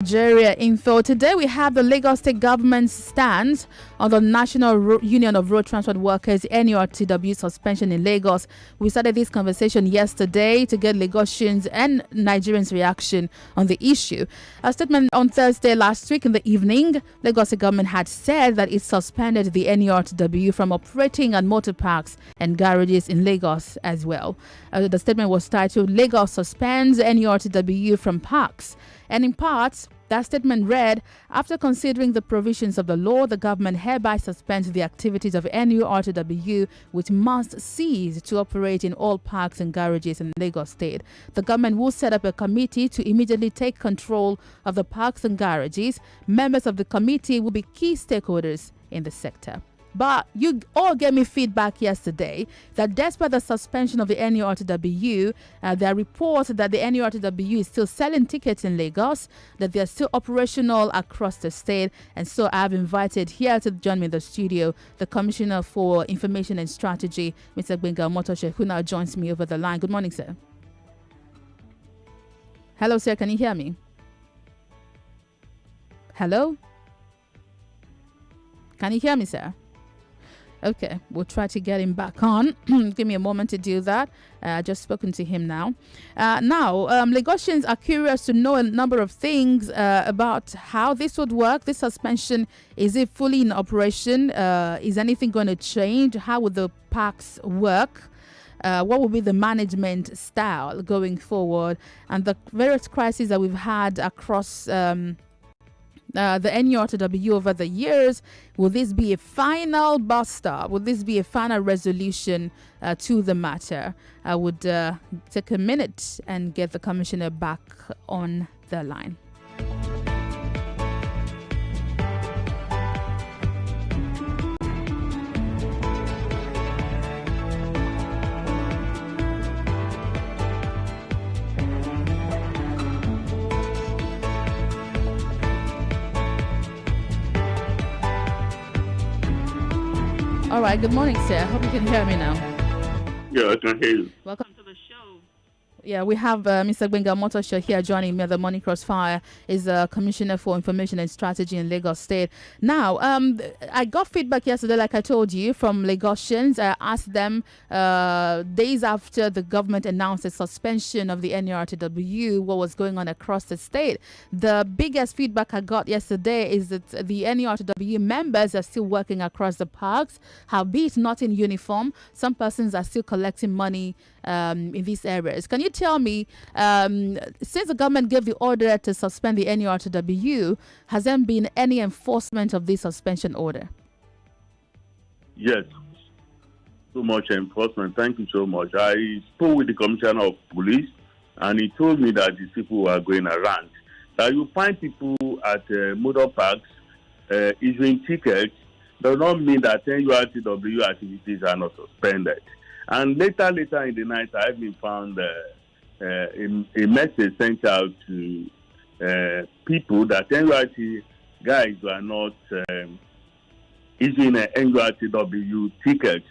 Nigeria info. Today we have the Lagos State government's stance on the National Union of Road Transport Workers NURTW suspension in Lagos. We started this conversation yesterday to get Lagosians and Nigerians' reaction on the issue. A statement on Thursday last week in the evening, Lagos State government had said that it suspended the NURTW from operating at motor parks and garages in Lagos as well. The statement was titled "Lagos suspends NURTW from parks." And in part, that statement read, after considering the provisions of the law, the government hereby suspends the activities of NURTW, which must cease to operate in all parks and garages in Lagos State. The government will set up a committee to immediately take control of the parks and garages. Members of the committee will be key stakeholders in the sector. But you all gave me feedback yesterday that despite the suspension of the NURTW, there are reports that the NURTW is still selling tickets in Lagos, that they are still operational across the state. And so I've invited here to join me in the studio the Commissioner for Information and Strategy, Mr. Gbenga Omotoso, who now joins me over the line. Good morning, sir. Hello, sir. Can you hear me? Hello? Can you hear me, sir? Okay, we'll try to get him back on. Give me a moment to do that. Just spoken to him now. Lagosians are curious to know a number of things about how this would work. This suspension, is it fully in operation? Is anything going to change? How would the parks work? What will be the management style going forward? And the various crises that we've had across the NURTW over the years, will this be a final bus stop? Will this be a final resolution to the matter? I would take a minute and get the commissioner back on the line. All right, good morning, sir. I hope you can hear me now. Yeah, I can hear you. Welcome to the show. Yeah, we have Mr. Gbenga Omotoso here joining me at the Morning Crossfire. Is Commissioner for Information and Strategy in Lagos State. Now, I got feedback yesterday, like I told you, from Lagosians. I asked them days after the government announced the suspension of the NURTW, what was going on across the state. The biggest feedback I got yesterday is that the NURTW members are still working across the parks, howbeit not in uniform. Some persons are still collecting money in these areas. Can you tell me, since the government gave the order to suspend the NURTW, has there been any enforcement of this suspension order? Yes, so much enforcement. Thank you so much. I spoke with the Commissioner of Police, and he told me that these people were going around. That you find people at motor parks issuing tickets does not mean that NURTW activities are not suspended. And later in the night, I even found a message sent out to people that NURT guys were not issuing NURTW tickets.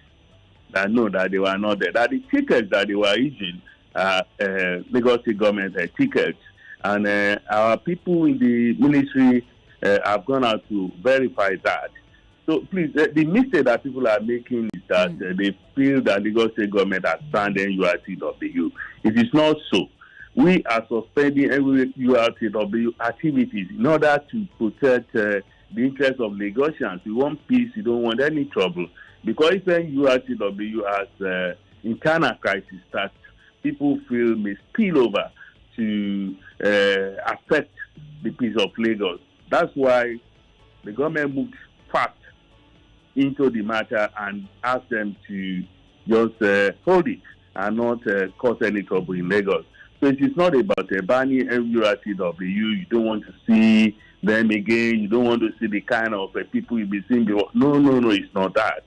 That know that they were not there. That the tickets that they were issuing are Lagos State government tickets. And our people in the ministry have gone out to verify that. So please, the mistake that people are making is that they feel that the Lagos State government has banned NURTW. It is not so. We are suspending NURTW activities in order to protect the interests of Lagosians. We want peace. We don't want any trouble. Because if NURTW has internal crisis that people feel may spill over to affect the peace of Lagos. That's why the government moved fast into the matter and asked them to just hold it and not cause any trouble in Lagos. So it is not about banning NURTW. You don't want to see them again. You don't want to see the kind of people you've been seeing before. No, it's not that.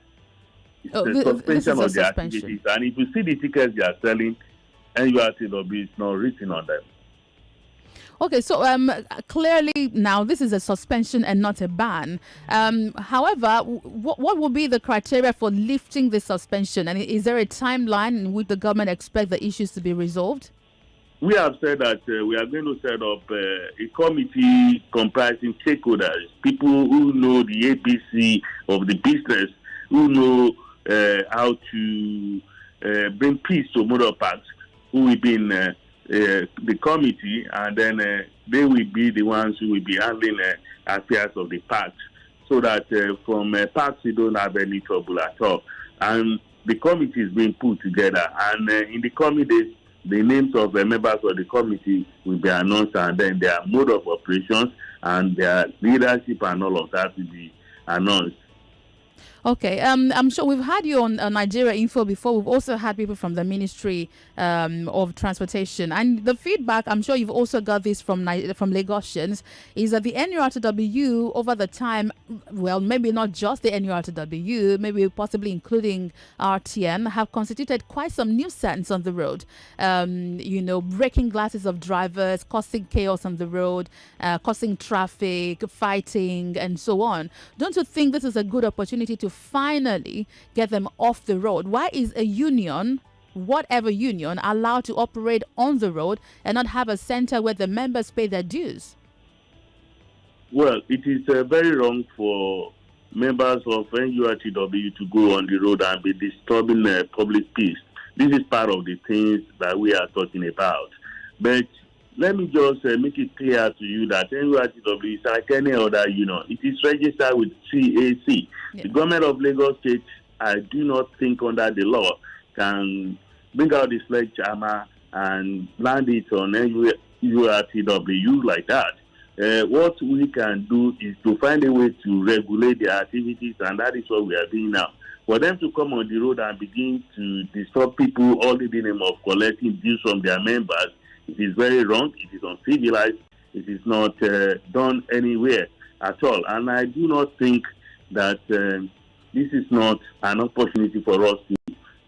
It's the suspension of the activities. And if you see the tickets they are selling, NURTW is not written on them. Okay, so clearly now this is a suspension and not a ban. However, what will be the criteria for lifting the suspension? And is there a timeline in which the government expects the issues to be resolved? we have said that we are going to set up a committee comprising stakeholders, people who know the ABC of the business, who know how to bring peace to motor parks, who will be in the committee, and then they will be the ones who will be handling affairs of the parks, so that from parks we don't have any trouble at all. And the committee is being put together, and in the coming days, the names of the members of the committee will be announced, and then their mode of operations and their leadership and all of that will be announced. Okay, I'm sure we've had you on Nigeria Info before. We've also had people from the Ministry of Transportation, and the feedback, I'm sure you've also got this from Lagosians, is that the NURTW over the time, well, maybe not just the NURTW, maybe possibly including RTN, have constituted quite some nuisance on the road. Breaking glasses of drivers, causing chaos on the road, causing traffic, fighting, and so on. Don't you think this is a good opportunity to finally get them off the road? Why is a union, whatever union, allowed to operate on the road and not have a center where the members pay their dues? Well, it is very wrong for members of NURTW to go on the road and be disturbing public peace. This is part of the things that we are talking about. But let me just make it clear to you that NURTW is like any other union. It is registered with CAC. Yeah. The government of Lagos State, I do not think under the law, can bring out the sledgehammer and land it on NURTW like that. What we can do is to find a way to regulate their activities, and that is what we are doing now. For them to come on the road and begin to disturb people all in the name of collecting dues from their members, it is very wrong. It is uncivilized. It is not done anywhere at all. And I do not think that this is not an opportunity for us to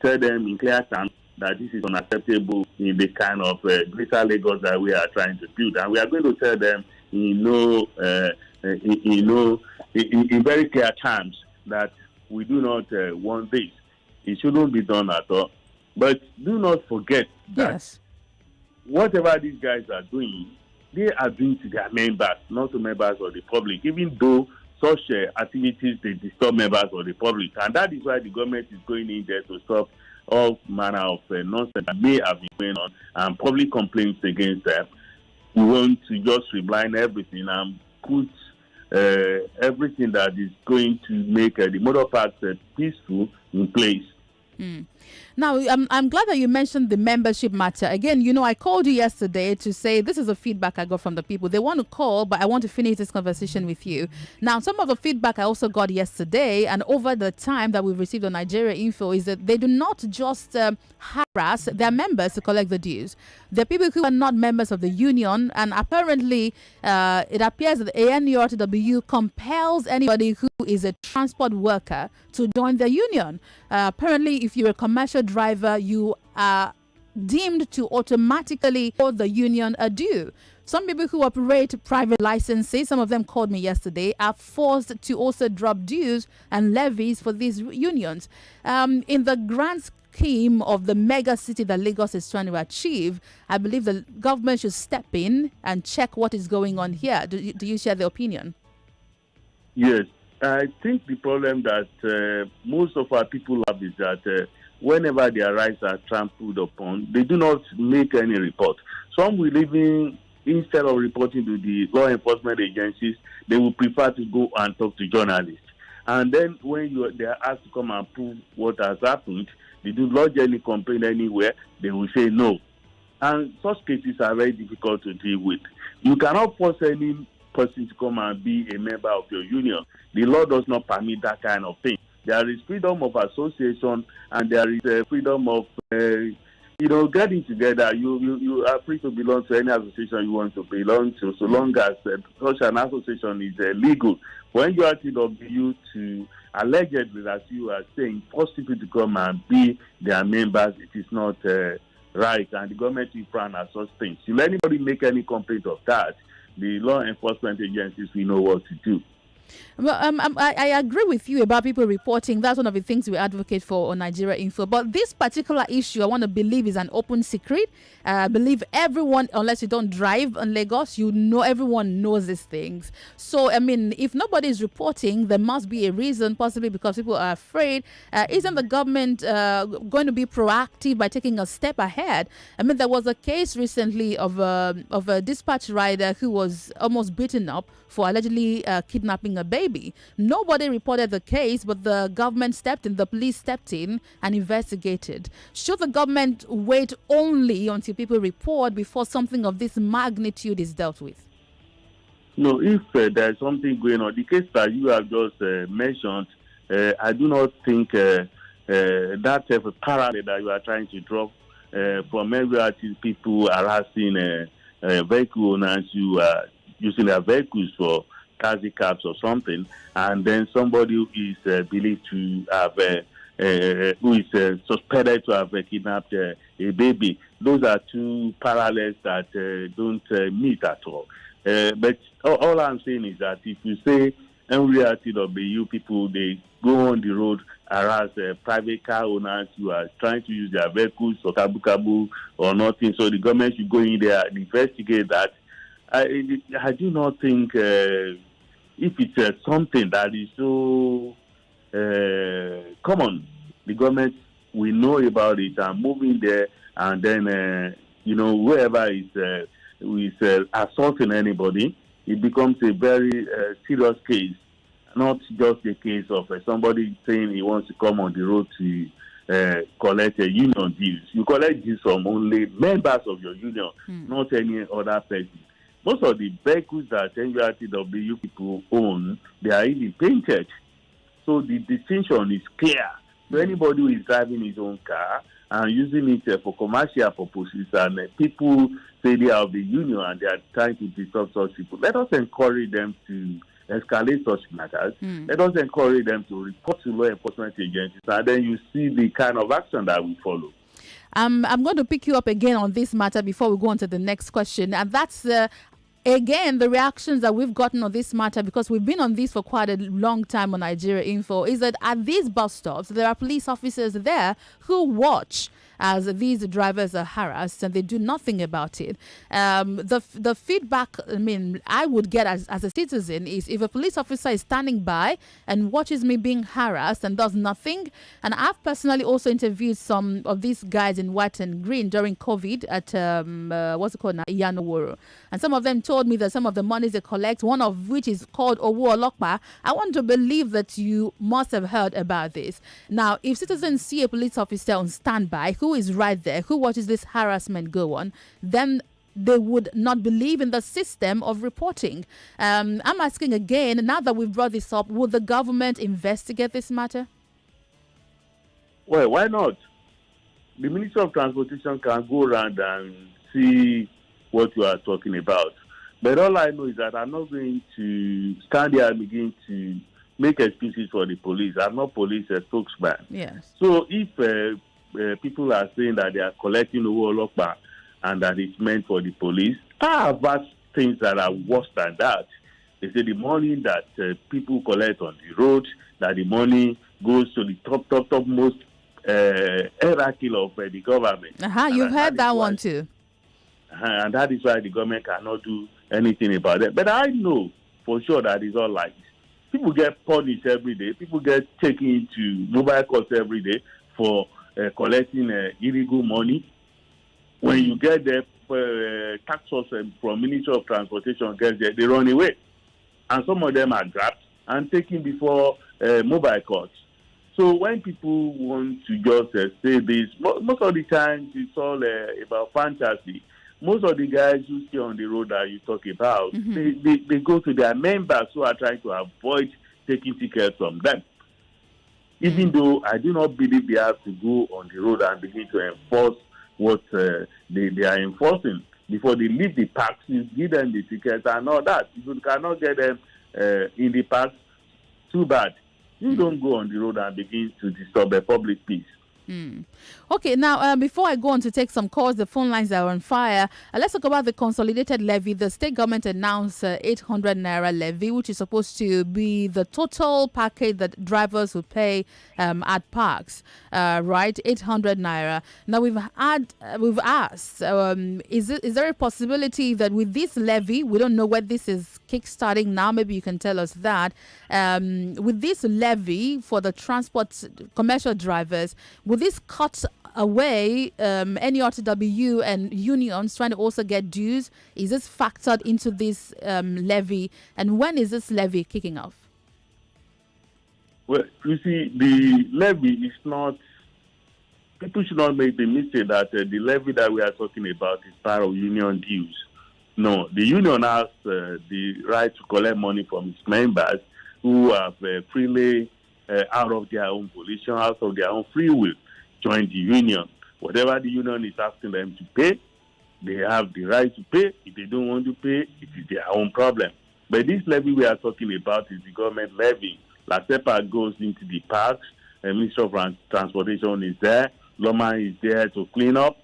tell them in clear terms that this is unacceptable in the kind of greater Lagos that we are trying to build. And we are going to tell them in very clear terms that we do not want this. It shouldn't be done at all. But do not forget that whatever these guys are doing, they are doing to their members, not to members of the public, even though such activities, they disturb members of the public. And that is why the government is going in there to stop all manner of nonsense that may have been going on and public complaints against them. We want to just reblind everything and put everything that is going to make the motor parks peaceful in place. Now, I'm glad that you mentioned the membership matter. Again, I called you yesterday to say this is the feedback I got from the people. They want to call, but I want to finish this conversation with you. Now, some of the feedback I also got yesterday and over the time that we've received on Nigeria Info is that they do not just harass their members to collect the dues. There are people who are not members of the union, and apparently it appears that the NURTW compels anybody who is a transport worker to join the union. Apparently, if you're a commercial driver, you are deemed to automatically owe the union a due. Some people who operate private licenses, some of them called me yesterday, are forced to also drop dues and levies for these unions. In the grand scheme of the mega city that Lagos is trying to achieve, I believe the government should step in and check what is going on here. Do you share the opinion? Yes. I think the problem that most of our people have is that whenever their rights are trampled upon, they do not make any report. Some will even, instead of reporting to the law enforcement agencies, they will prefer to go and talk to journalists. And then when they are asked to come and prove what has happened, they do lodge any complaint anywhere, they will say no. And such cases are very difficult to deal with. You cannot force any person to come and be a member of your union. The law does not permit that kind of thing. There is freedom of association, and there is freedom of getting together. You are free to belong to any association you want to belong to, so long as such an association is legal. When you are TW to allegedly, as you are saying, force people to come and be their members, it is not right, and the government will frown at such things. If anybody make any complaint of that, the law enforcement agencies will know what to do. Well, I agree with you about people reporting. That's one of the things we advocate for on Nigeria Info. But this particular issue, I want to believe, is an open secret. I believe everyone, unless you don't drive in Lagos, everyone knows these things. So, I mean, if nobody is reporting, there must be a reason, possibly because people are afraid. Isn't the government going to be proactive by taking a step ahead? I mean, there was a case recently of a dispatch rider who was almost beaten up for allegedly kidnapping a baby. Nobody reported the case, but the government stepped in, the police stepped in and investigated. Should the government wait only until people report before something of this magnitude is dealt with? No, if there's something going on, the case that you have just mentioned, I do not think that type of parallel that you are trying to draw from every people harassing vehicle owners who are using their vehicles for taxi cabs or something, and then somebody who is believed to have who is suspected to have kidnapped a baby. Those are two parallels that don't meet at all. But all I'm saying is that if you say NURTW people, they go on the road, harass private car owners who are trying to use their vehicles for kabu or nothing, so the government should go in there and investigate that. I do not think if it's something that is so common, the government will know about it and move in there, and then whoever is assaulting anybody, it becomes a very serious case, not just a case of somebody saying he wants to come on the road to collect a union dues. You collect dues from only members of your union, not any other person. Most of the vehicles that NURTW people own, they are even painted. So the distinction is clear. So anybody who is driving his own car and using it for commercial purposes, and people say they are of the union and they are trying to disrupt such people, let us encourage them to escalate such matters. Let us encourage them to report to law enforcement agencies, and then you see the kind of action that will follow. I'm going to pick you up again on this matter before we go on to the next question, and that's again the reactions that we've gotten on this matter, because we've been on this for quite a long time on Nigeria Info, is that at these bus stops there are police officers there who watch as these drivers are harassed and they do nothing about it. The feedback, I mean, I would get as a citizen is if a police officer is standing by and watches me being harassed and does nothing. And I've personally also interviewed some of these guys in white and green during COVID at what's it called now, Iyanoworo. And some of them told me that some of the monies they collect, one of which is called Owo Olokpa. I want to believe that you must have heard about this. Now, if citizens see a police officer on standby who is right there, who watches this harassment go on, then they would not believe in the system of reporting. I'm asking again, now that we've brought this up, would the government investigate this matter? Well, why not? The Ministry of Transportation can go around and see what you are talking about. But all I know is that I'm not going to stand here and begin to make excuses for the police. I'm not police spokesman. Yes. So if people are saying that they are collecting Owo Olokpa and that it's meant for the police, I have vast things that are worse than that. They say the money that people collect on the road, that the money goes to the topmost hierarchy of the government. You've heard that one too. And that is why the government cannot do anything about it. But I know for sure that it's all lies. People get punished every day. People get taken into mobile courts every day for collecting illegal money. When you get the tax source from Ministry of Transportation gets there, they run away. And some of them are grabbed and taken before mobile courts. So when people want to just say this, most of the time it's all about fantasy. Most of the guys who stay on the road that you talk about, they go to their members who are trying to avoid taking tickets from them. Even though I do not believe they have to go on the road and begin to enforce what they are enforcing. Before they leave the parks, you give them the tickets and all that. If you cannot get them in the parks, too bad. You don't go on the road and begin to disturb the public peace. Okay, now before I go on to take some calls, the phone lines are on fire. Let's talk about the consolidated levy. The state government announced 800 naira levy, which is supposed to be the total package that drivers will pay at parks, right? 800 naira. Now we've asked, is there a possibility that with this levy, we don't know where this is kickstarting now? Maybe you can tell us that. With this levy for the transport commercial drivers, will this cut away NURTW and unions trying to also get dues? Is this factored into this levy? And when is this levy kicking off? Well, you see, the levy is not, people should not make the mistake that the levy that we are talking about is part of union dues. No, the union has the right to collect money from its members who have freely, out of their own volition, out of their own free will, join the union. Whatever the union is asking them to pay, they have the right to pay. If they don't want to pay, it is their own problem. But this levy we are talking about is the government levy. LASEPA goes into the parks, the Ministry of Transportation is there, Loma is there to clean up.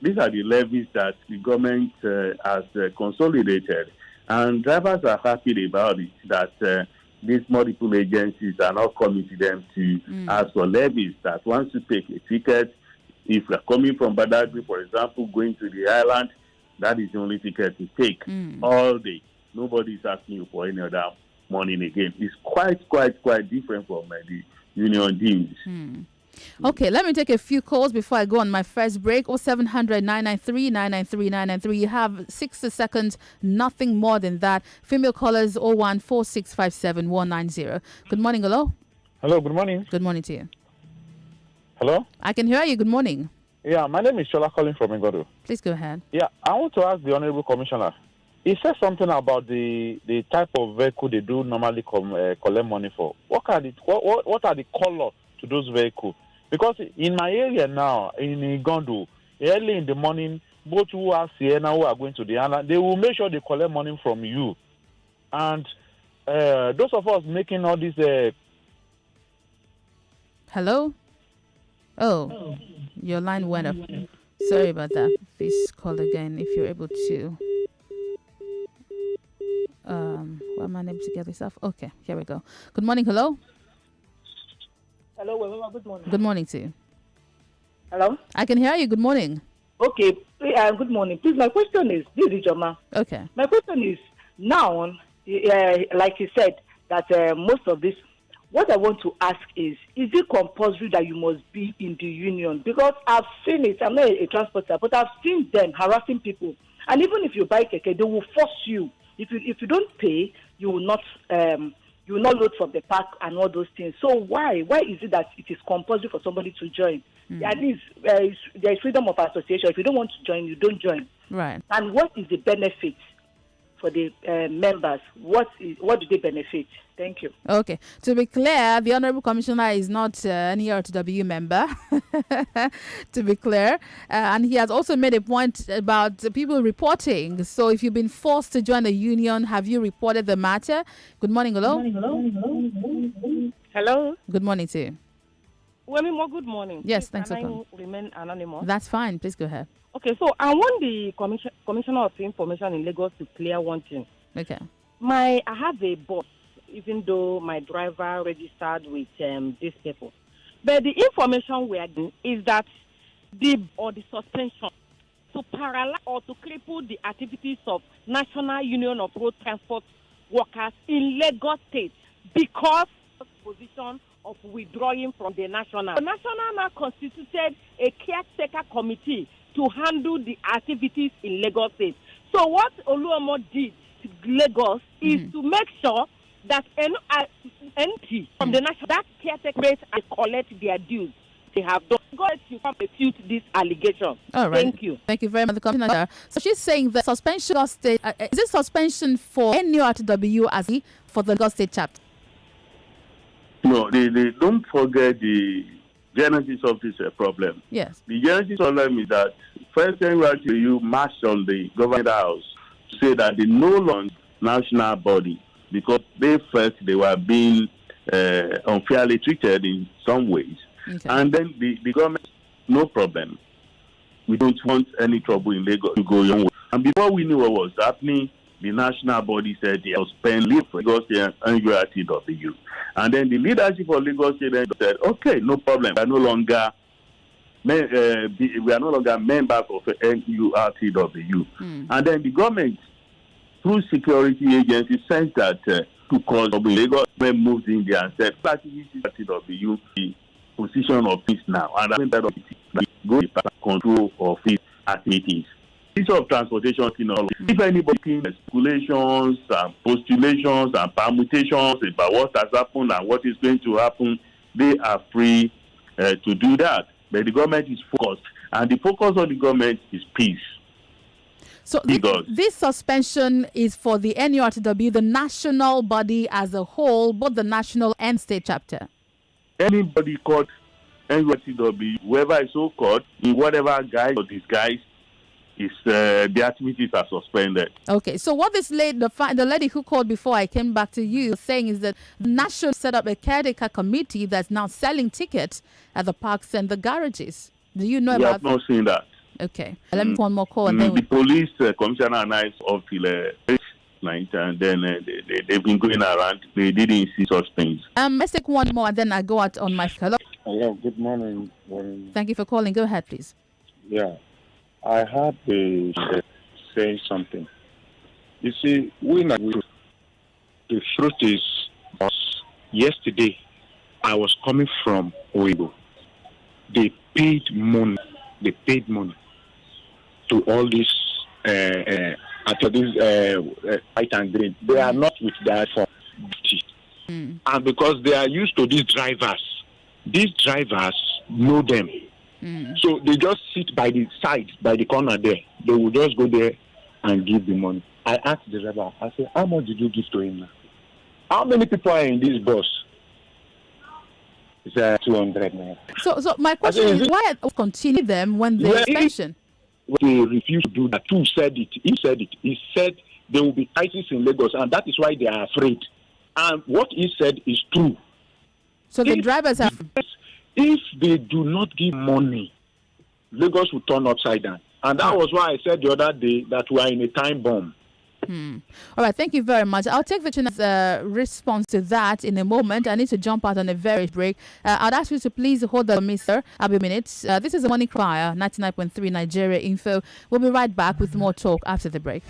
These are the levies that the government has consolidated. And drivers are happy about it, that these multiple agencies are not coming to them to ask for levies, that once you take a ticket, if you're coming from Badagry, for example, going to the island, that is the only ticket to take all day. Nobody is asking you for any other money again. It's quite different from the union dues. Okay, let me take a few calls before I go on my first break. 0700 993 993 993. You have 60 seconds, nothing more than that. Female callers 01 4657 190. Good morning, hello. Hello, good morning. Good morning to you. Hello? I can hear you. Good morning. Yeah, my name is Shola calling from Igodo. Please go ahead. Yeah, I want to ask the Honorable Commissioner. He said something about the type of vehicle they do normally collect money for. What are the color to those vehicles? Because in my area now, in Igondo, early in the morning, both who are Sienna, who are going to the island, they will make sure they collect money from you. And those of us making all these... Hello? Oh, your line went up. Sorry about that. Please call again if you're able to. Why am I able to get this off? Okay, here we go. Good morning, hello? Hello, Wemimo, good morning. Good morning to you. Hello? I can hear you. Good morning. Okay, good morning. Please, my question is, this is Joma. Okay. My question is, now, like you said, that most of this, what I want to ask is it compulsory that you must be in the union? Because I've seen it, I'm not a transporter, but I've seen them harassing people. And even if you buy keke, they will force you. If you don't pay, you will not load from the park and all those things. So why is it that it is compulsory for somebody to join? At least there is freedom of association. If you don't want to join, you don't join. Right. And what is the benefit for the members? What do they benefit? Thank you. Okay. To be clear, the Honorable Commissioner is not an NURTW member, to be clear. And he has also made a point about people reporting. So if you've been forced to join the union, have you reported the matter? Good morning, hello. Hello. Good morning to you. Wemimo, good morning. Yes, thanks for calling. Remain anonymous. That's fine. Please go ahead. Okay, so I want the Commissioner of Information in Lagos to clear one thing. Okay. I have a boss, even though my driver registered with these people. But the information we are getting is that the suspension to paralyze or to cripple the activities of National Union of Road Transport Workers in Lagos State because of the position of withdrawing from the national. The national now constituted a caretaker committee to handle the activities in Lagos State. So what Oluomo did to Lagos is to make sure that NT from the national that caretaker and collect their dues. They have done. God to refute this allegation. All right. Thank you. Thank you very much, Commissioner. So she's saying the suspension of state is it suspension for NURTW as for the Lagos State chapter? No, they don't forget the genesis of this problem. Yes. The genesis problem is that first NURTW marched on the government house to say that they no longer national body because they felt they were being unfairly treated in some ways. Okay. And then the government, no problem. We don't want any trouble in Lagos to go your way. And before we knew what was happening, the national body said they suspend leave for Lagos State and NURTW. And then the leadership of Lagos State said, okay, no problem. We are no longer members of NURTW. And then the government, through security agencies, sent that to cause trouble in Lagos. Government moved in there and said, NURTW, the position of peace now. And I think that go to control of its activities. Piece of transportation, if anybody can speculations and postulations and permutations about what has happened and what is going to happen, they are free to do that. But the government is focused, and the focus of the government is peace. So this suspension is for the NURTW, the national body as a whole, both the national and state chapter. Anybody caught NURTW, whoever is so called, in whatever guise or disguise, is the activities are suspended. Okay, so what this lady, the lady who called before I came back to you, saying is that the national set up a caretaker committee that's now selling tickets at the parks and the garages. Do you know about that? We have not seen that. Okay, let me one more call. And then the police commissioner and I off till night, and then they've been going around. They didn't see such things. Let's take one more, and then I go out on my hello. Hello, good morning. Thank you for calling. Go ahead, please. Yeah, I heard they say something. You see, the truth is, yesterday I was coming from Oibo. They paid money to all these white and green. They are not with their phone. And because they are used to these drivers know them. So they just sit by the side, by the corner there. They will just go there and give the money. I asked the driver, I said, how much did you give to him now? How many people are in this bus? He said 200 naira. So my question is, why continue them when they suspension? They refuse to do that. Who said it? He said it. He said there will be crisis in Lagos, and that is why they are afraid. And what he said is true. So the drivers have... If they do not give money, Lagos will turn upside down. And that was why I said the other day that we are in a time bomb. All right, thank you very much. I'll take Victor's response to that in a moment. I need to jump out on a very break. I'd ask you to please hold on, Mr. I'll be minutes. This is the Morning Crier, 99.3 Nigeria Info. We'll be right back with more talk after the break.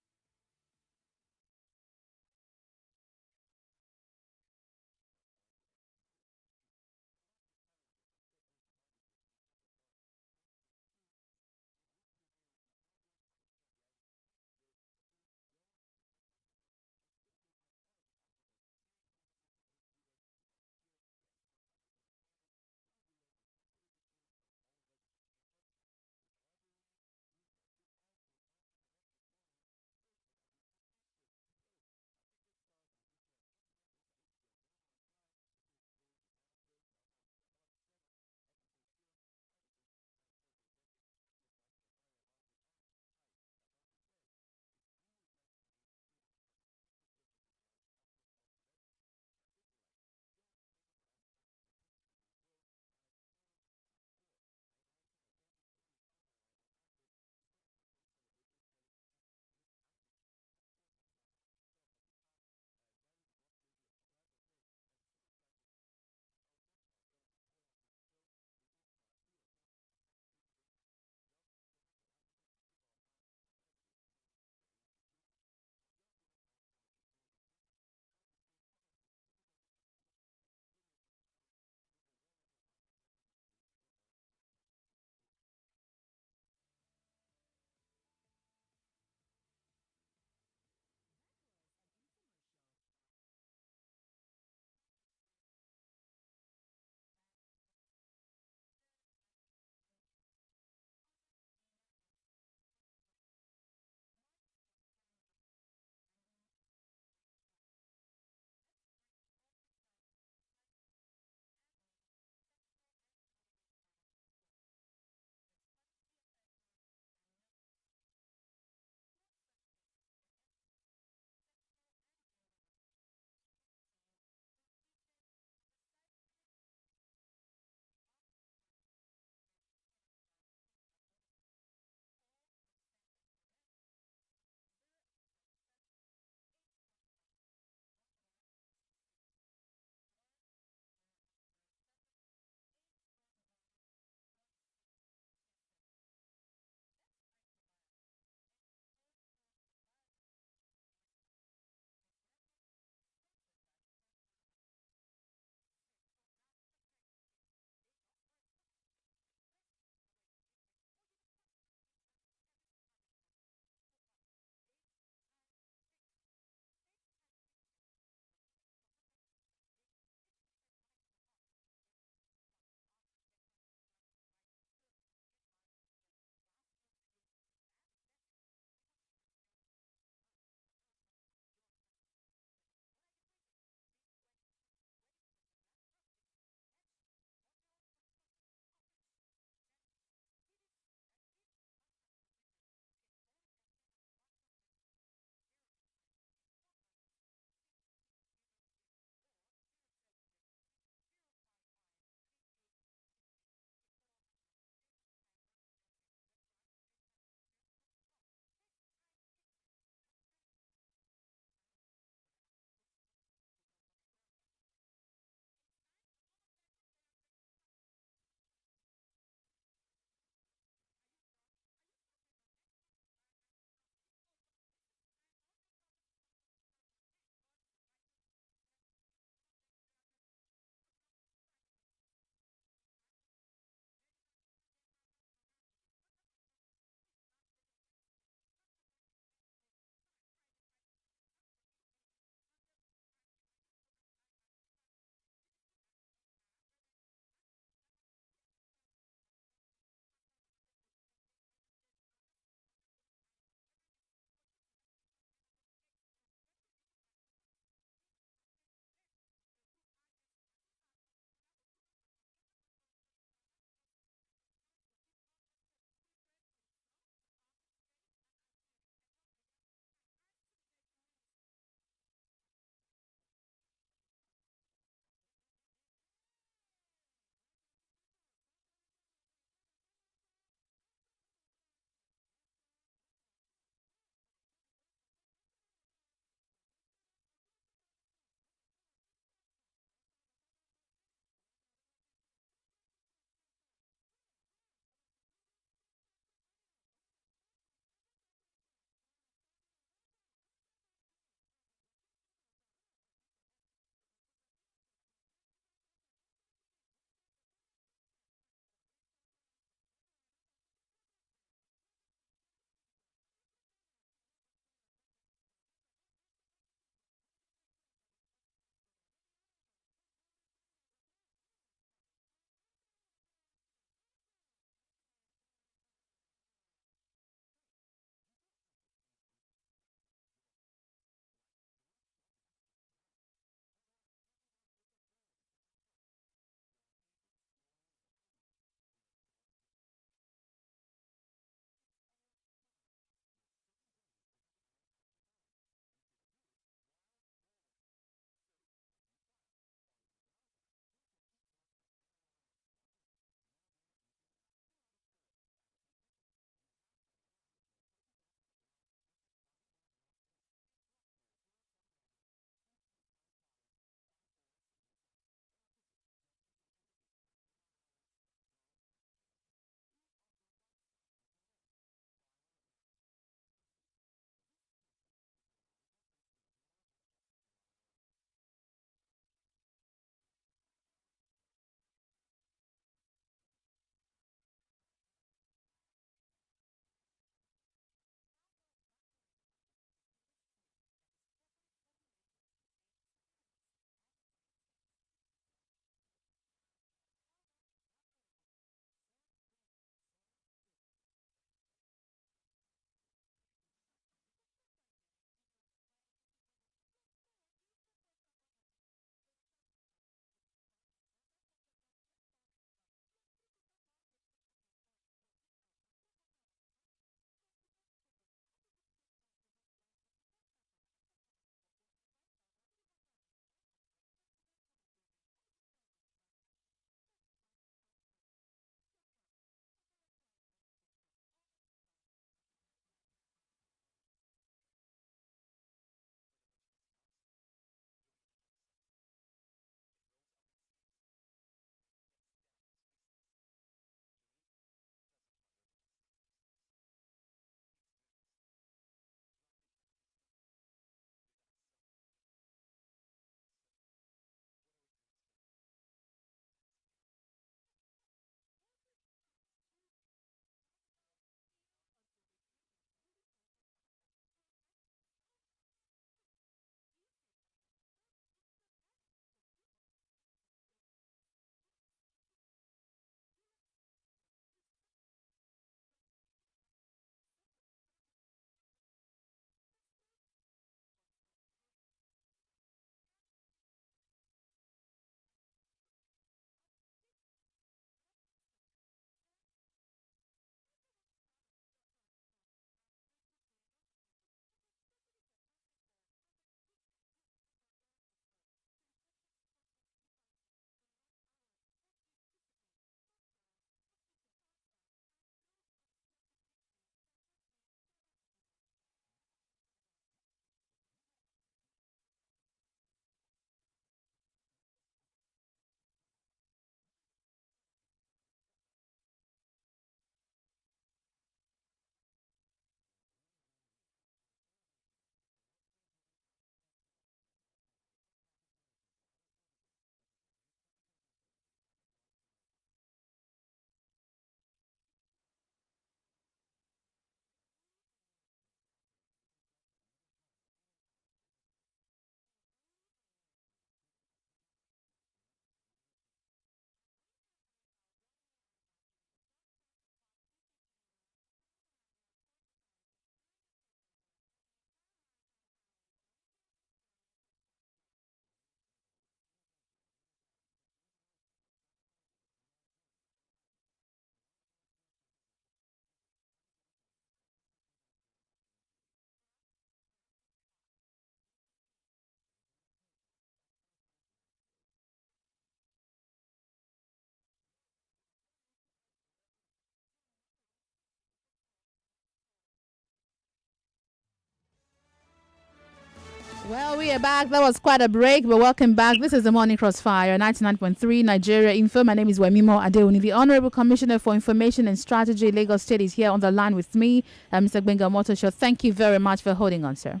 Well, we are back. That was quite a break, but welcome back. This is the Morning Crossfire, 99.3 Nigeria Info. My name is Wemimo Adewuni. The Honorable Commissioner for Information and Strategy, Lagos State, is here on the line with me, Mr. Gbenga Omotoso. Thank you very much for holding on, sir.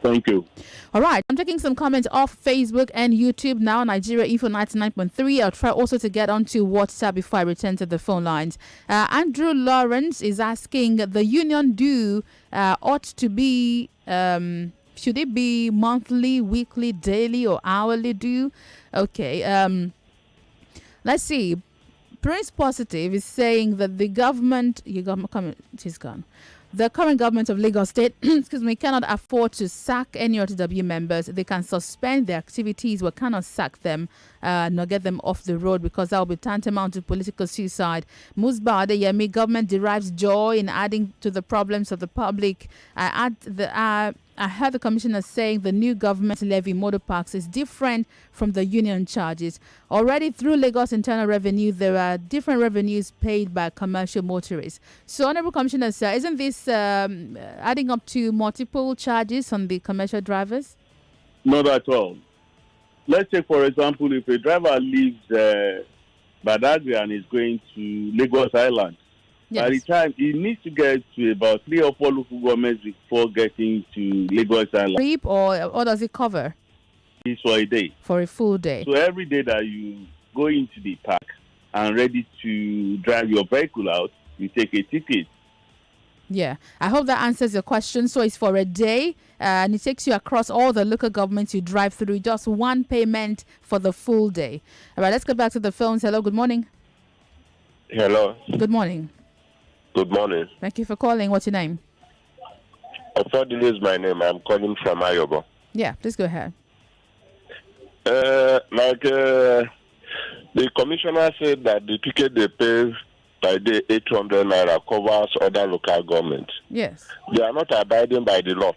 Thank you. All right, I'm taking some comments off Facebook and YouTube now, Nigeria Info 99.3. I'll try also to get onto WhatsApp before I return to the phone lines. Andrew Lawrence is asking, the union due ought to be... should it be monthly, weekly, daily, or hourly due? Okay. Let's see. Prince Positive is saying that the government... He's gone. The current government of Lagos State, cannot afford to sack any NURTW members. They can suspend their activities, but cannot sack them, nor get them off the road, because that will be tantamount to political suicide. Musba Adeyemi, government derives joy in adding to the problems of the public. I heard the commissioner saying the new government levy motor parks is different from the union charges. Already through Lagos Internal Revenue, there are different revenues paid by commercial motorists. So, Honorable Commissioner, sir, isn't this adding up to multiple charges on the commercial drivers? Not at all. Let's say, for example, if a driver leaves Badagry and is going to Lagos Island, yes, by the time he needs to get to about 3 or 4 local governments before getting to Lagos Island. Trip, or does it cover? It's for a day. For a full day. So every day that you go into the park and ready to drive your vehicle out, you take a ticket. Yeah, I hope that answers your question. So it's for a day, and it takes you across all the local governments you drive through. Just one payment for the full day. All right, let's go back to the phones. Hello, good morning. Hello. Good morning. Good morning. Thank you for calling. What's your name? Ofodile is my name. I'm calling from Ayobo. Yeah, please go ahead. The commissioner said that the ticket they pay by the 800 naira covers other local governments. Yes. They are not abiding by the law.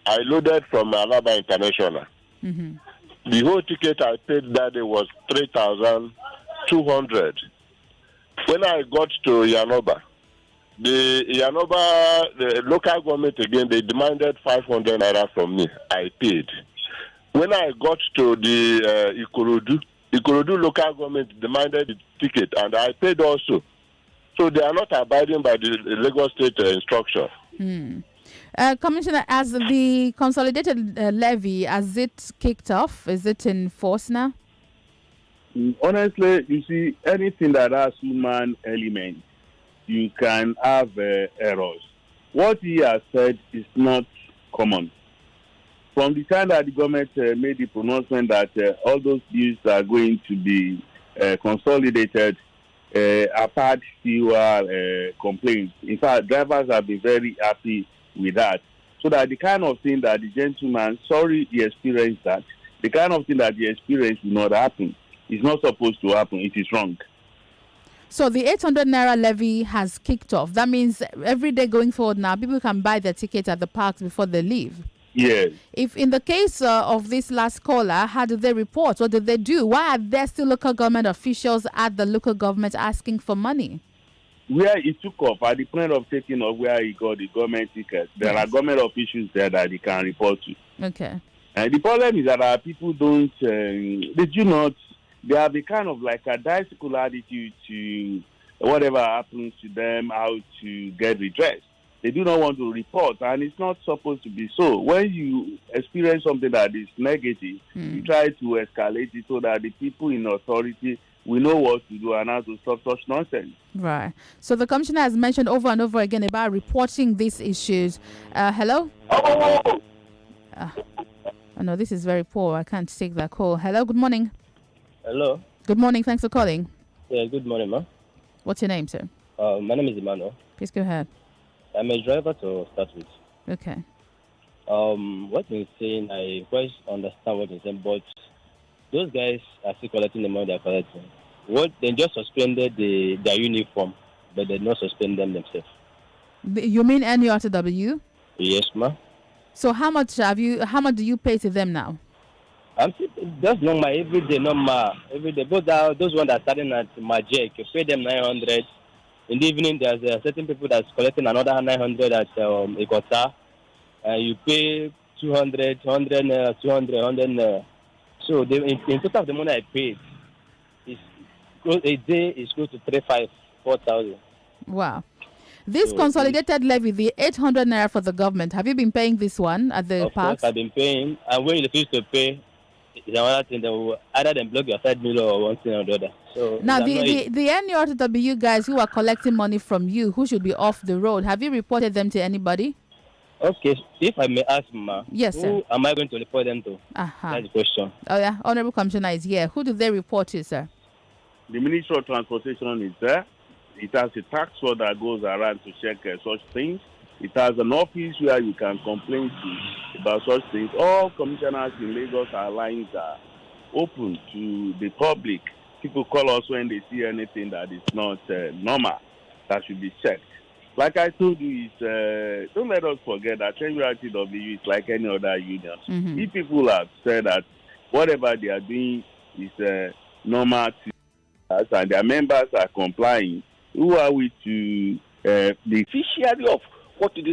I loaded from Alaba International. Mm-hmm. The whole ticket I paid that day was 3,200. When I got to Yanoba, the local government again, they demanded 500 naira from me. I paid. When I got to the Ikorodu local government demanded the ticket, and I paid also. So they are not abiding by the Lagos State instruction. Commissioner, as the consolidated levy, has it kicked off? Is it in force now? Honestly, you see, anything that has human element, you can have errors. What he has said is not common. From the time that the government made the pronouncement that all those bills are going to be consolidated, I've had fewer complaints. In fact, drivers have been very happy with that. So that the kind of thing that the gentleman, sorry he experienced that, the kind of thing that he experienced will not happen. It's not supposed to happen. It is wrong. So the 800 naira levy has kicked off. That means every day going forward now, people can buy their tickets at the parks before they leave. Yes. If in the case of this last caller, how did they report? What did they do? Why are there still local government officials at the local government asking for money? Where he took off, at the point of taking off where he got the government tickets, there are government officials there that he can report to. Okay. And the problem is that our people don't, they do not, they have a kind of like a dialectical attitude to whatever happens to them, how to get redressed. They do not want to report, and it's not supposed to be so. When you experience something that is negative, you try to escalate it so that the people in authority will know what to do and how to stop such nonsense. Right. So the commissioner has mentioned over and over again about reporting these issues. Hello? Oh, no, this is very poor. I can't take that call. Hello, good morning. Hello. Good morning. Thanks for calling. Yeah, good morning, ma. What's your name, sir? My name is Emmanuel. Please go ahead. I'm a driver to start with. Okay. What he's saying, I quite understand what he's saying, but those guys are still collecting the money they're collecting. They just suspended their uniform, but they did not suspend them themselves. You mean NURTW? Yes, ma. So how much do you pay to them now? That's normal, every day, normal. Every day. But those ones that are starting at Majek, you pay them 900. In the evening, there's certain people that's collecting another 900 at Ikota. You pay 200 naira, 200, 100 naira. So in total of the money I paid, a day is close to 3,500, 4,000. Wow. This consolidated levy, the 800 naira for the government, have you been paying this one at the parks? Of course, I've been paying. And when you refuse to pay, it's another thing that will either then block your side bill or one thing or the other. So now, the NURTW guys who are collecting money from you, who should be off the road, have you reported them to anybody? Okay, if I may ask, Ma, yes, sir. Who am I going to report them to? That's the question. Oh, yeah. Honorable Commissioner is here. Who do they report to, sir? The Ministry of Transportation is there. It has a task force that goes around to check such things. It has an office where you can complain to about such things. All commissioners in Lagos, our lines are open to the public. People call us when they see anything that is not normal, that should be checked. Like I told you, don't let us forget that NURTW is like any other union. Mm-hmm. If people have said that whatever they are doing is normal to us and their members are complying, who are we to the beneficiary of what it is